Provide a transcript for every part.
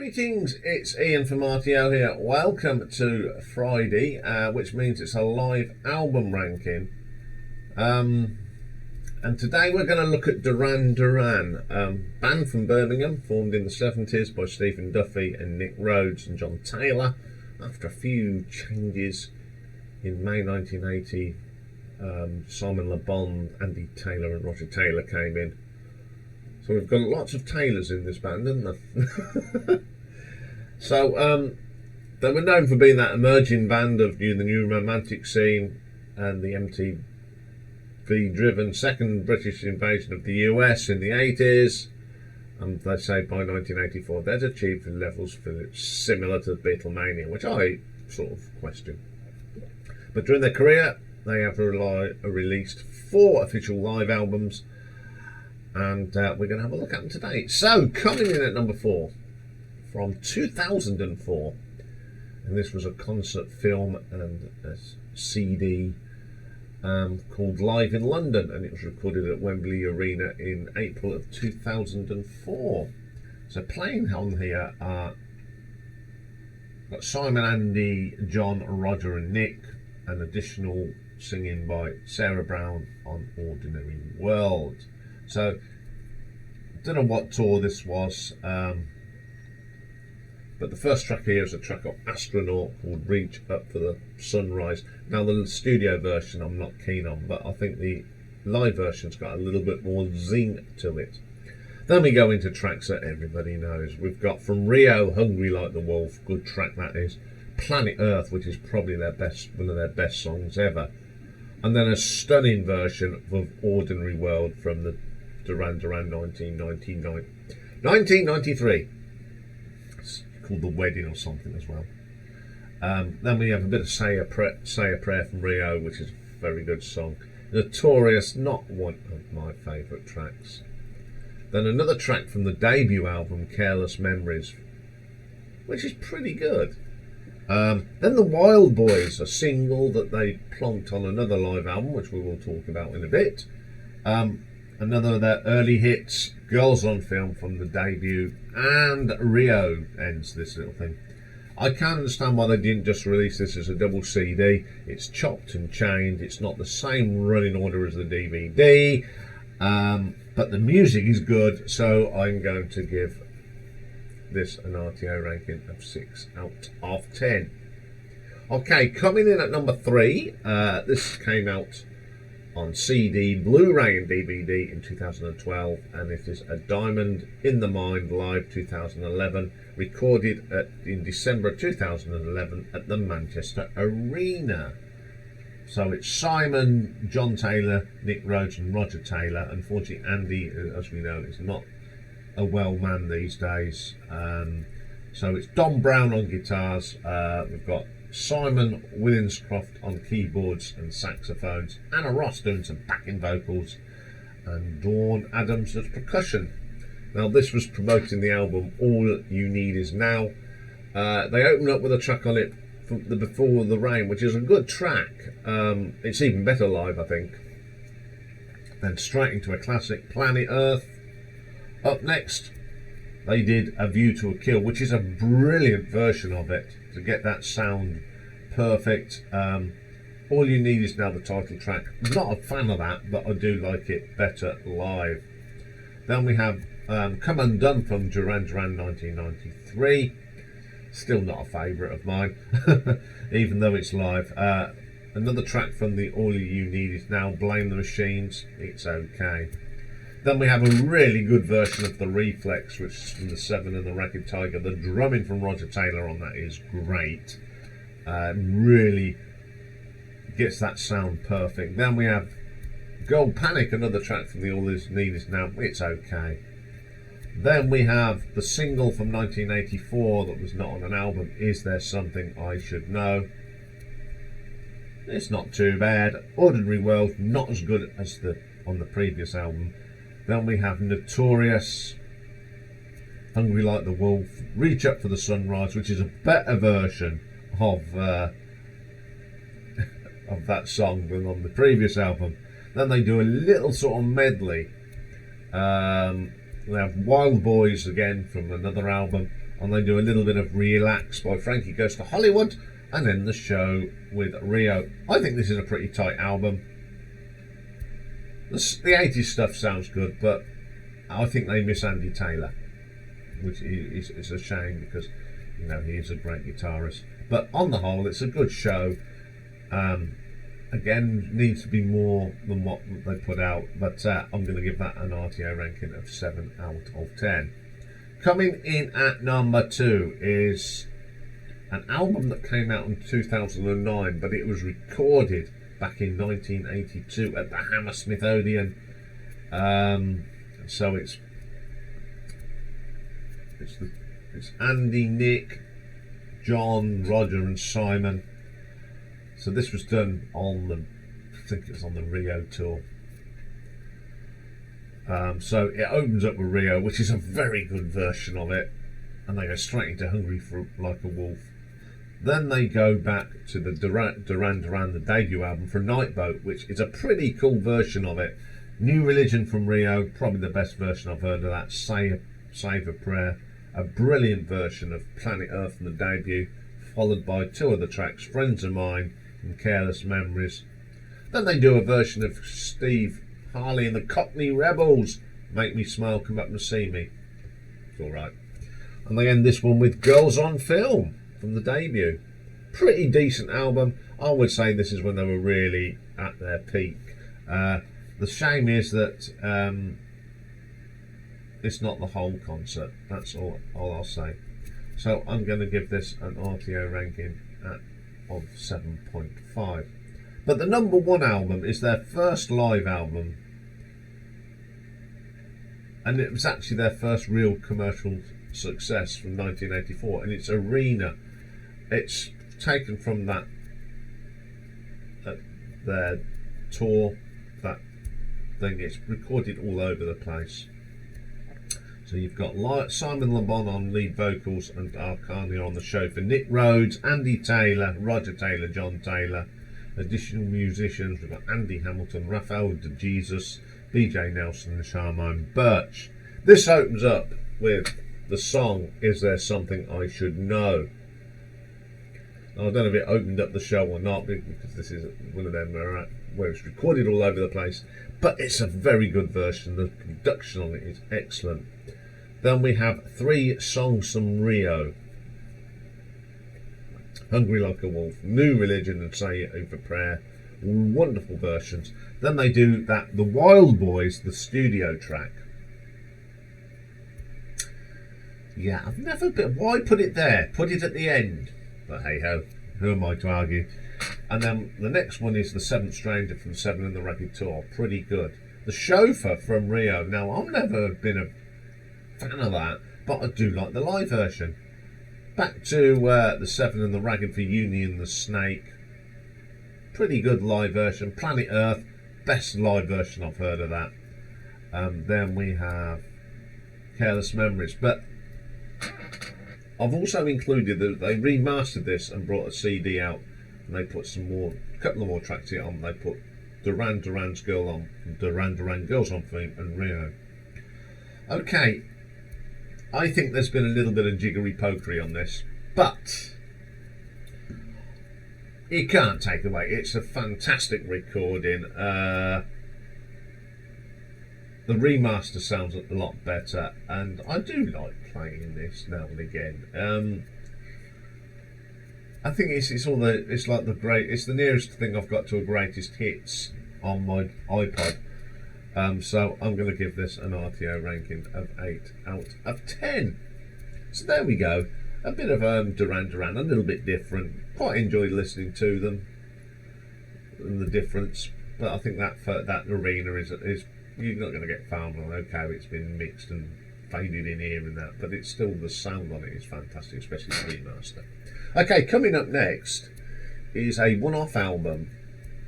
Greetings, it's Ian from RTO here. Welcome to Friday, which means it's a live album ranking. And today we're going to look at Duran, band from Birmingham, formed in the 70s by Stephen Duffy and Nick Rhodes and John Taylor. After a few changes in May 1980, Simon Le Bon, Andy Taylor and Roger Taylor came in. So we've got lots of Taylors in this band, haven't there? So they were known for being that emerging band of the new romantic scene and the MTV-driven second British invasion of the US in the 80s. And they say by 1984 they'd achieved levels similar to Beatlemania, which I sort of question. But during their career, they have released 4 official live albums. And we're going to have a look at them today. So, coming in at number 4 from 2004, and this was a concert film and a CD called Live in London, and it was recorded at Wembley Arena in April of 2004. So, playing on here are got Simon, Andy, John, Roger, and Nick, and additional singing by Sarah Brown on Ordinary World. So, I don't know what tour this was, but the first track here is a track of Astronaut called Reach Up for the Sunrise. Now, the studio version I'm not keen on, but I think the live version's got a little bit more zing to it. Then we go into tracks that everybody knows. We've got from Rio, Hungry Like the Wolf, good track that is. Planet Earth, which is probably one of their best songs ever. And then a stunning version of Ordinary World from the Duran 1993. It's called The Wedding or something as well. Then we have a bit of Say a Prayer from Rio, which is a very good song. Notorious, not one of my favourite tracks. Then another track from the debut album, Careless Memories, which is pretty good. Then the Wild Boys, a single that they plonked on another live album, which we will talk about in a bit. Another of their early hits, Girls on Film from the debut, and Rio ends this little thing. I can't understand why they didn't just release this as a double CD. It's chopped and chained. It's not the same running order as the DVD, but the music is good, so I'm going to give this an RTO ranking of 6 out of 10. Okay, coming in at number 3, this came out on CD, Blu-ray and DVD in 2012, and it is A Diamond in the Mind live 2011, recorded in December 2011 at the Manchester Arena. So it's Simon, John Taylor, Nick Rhodes and Roger Taylor. Unfortunately, Andy, as we know, is not a well man these days. So it's Don Brown on guitars. We've got Simon Williamscroft on keyboards and saxophones, Anna Ross doing some backing vocals, and Dawn Adams as percussion. Now, this was promoting the album All You Need Is Now. They open up with a track on it from the Before the Rain, which is a good track. It's even better live, I think. Then straight into a classic, Planet Earth. Up next, they did A View to a Kill, which is a brilliant version of it to get that sound perfect. All You Need Is Now, the title track. Not a fan of that, but I do like it better live. Then we have Come Undone from Duran 1993. Still not a favourite of mine, even though it's live. Another track from the All You Need Is Now, Blame the Machines, It's Okay. Then we have a really good version of The Reflex, which is from the 7 and the Ragged Tiger. The drumming from Roger Taylor on that is great. Really gets that sound perfect. Then we have Gold Panic, another track from the All You Need Is Now, It's Okay. Then we have the single from 1984 that was not on an album, Is There Something I Should Know? It's not too bad. Ordinary World, not as good as on the previous album. Then we have Notorious, Hungry Like the Wolf, Reach Up for the Sunrise, which is a better version of that song than on the previous album. Then they do a little sort of medley. They have Wild Boys again from another album, and they do a little bit of Relax by Frankie Goes to Hollywood, and then the show with Rio. I think this is a pretty tight album. The 80s stuff sounds good, but I think they miss Andy Taylor, which is a shame because, you know, he is a great guitarist. But on the whole, it's a good show. Again, needs to be more than what they put out, but I'm going to give that an RTO ranking of 7 out of 10. Coming in at number 2 is an album that came out in 2009, but it was recorded back in 1982 at the Hammersmith Odeon. So it's Andy, Nick, John, Roger, and Simon. So this was done on the, I think it was on the Rio tour. So it opens up with Rio, which is a very good version of it, and they go straight into Hungry for Like a Wolf. Then they go back to the Duran, the debut album for Nightboat, which is a pretty cool version of it. New Religion from Rio, probably the best version I've heard of that. Save a Prayer, a brilliant version of Planet Earth from the debut, followed by 2 other tracks, Friends of Mine and Careless Memories. Then they do a version of Steve Harley and the Cockney Rebels, Make Me Smile, Come Up and See Me. It's alright. And they end this one with Girls on Film from the debut. Pretty decent album. I would say this is when they were really at their peak. The shame is that it's not the whole concert. That's all I'll say. So I'm going to give this an RTO ranking of 7.5. But the number 1 album is their first live album, and it was actually their first real commercial success from 1984, and it's Arena. It's taken from that their tour, that thing. It's recorded all over the place. So you've got Simon Le Bon on lead vocals and Arcania on the show for Nick Rhodes, Andy Taylor, Roger Taylor, John Taylor. Additional musicians, we've got Andy Hamilton, Raphael De Jesus, BJ Nelson and Charmaine Birch. This opens up with the song Is There Something I Should Know? Now, I don't know if it opened up the show or not, because this is one of them where it's recorded all over the place, but it's a very good version. The production on it is excellent. Then we have 3 songs from Rio: Hungry Like a Wolf, New Religion and Say It Over Prayer. Wonderful versions. Then they do the Wild Boys, the studio track. Yeah, I've never been. Why put it there? Put it at the end. But hey ho, who am I to argue? And then the next one is The Seventh Stranger from 7 in the Ragged Tour. Pretty good. The Chauffeur from Rio. Now, I've never been a fan of that, but I do like the live version. Back to the 7 in the Ragged for Union the Snake. Pretty good live version. Planet Earth, best live version I've heard of that. Then we have Careless Memories, but I've also included that they remastered this and brought a CD out, and they put a couple of more tracks here on. They put Duran's Girl on, Duran Girls on Film, and Rio. Okay, I think there's been a little bit of jiggery pokery on this, but you can't take away. It's a fantastic recording. The remaster sounds a lot better, and I do like playing this now and again. I think it's the nearest thing I've got to a greatest hits on my iPod. So I'm going to give this an RTO ranking of 8 out of 10. So there we go. A bit of Duran, a little bit different. Quite enjoyed listening to them and the difference. But I think that Arena is you're not going to get found on. Okay, it's been mixed and faded in here and that, but it's still, the sound on it is fantastic, especially the remaster. Okay, coming up next is a one-off album,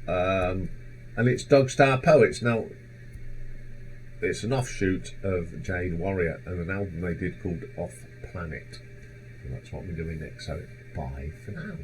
and it's Dog Star Poets. Now, it's an offshoot of Jade Warrior and an album they did called Off Planet. And that's what we're doing next, so bye for now.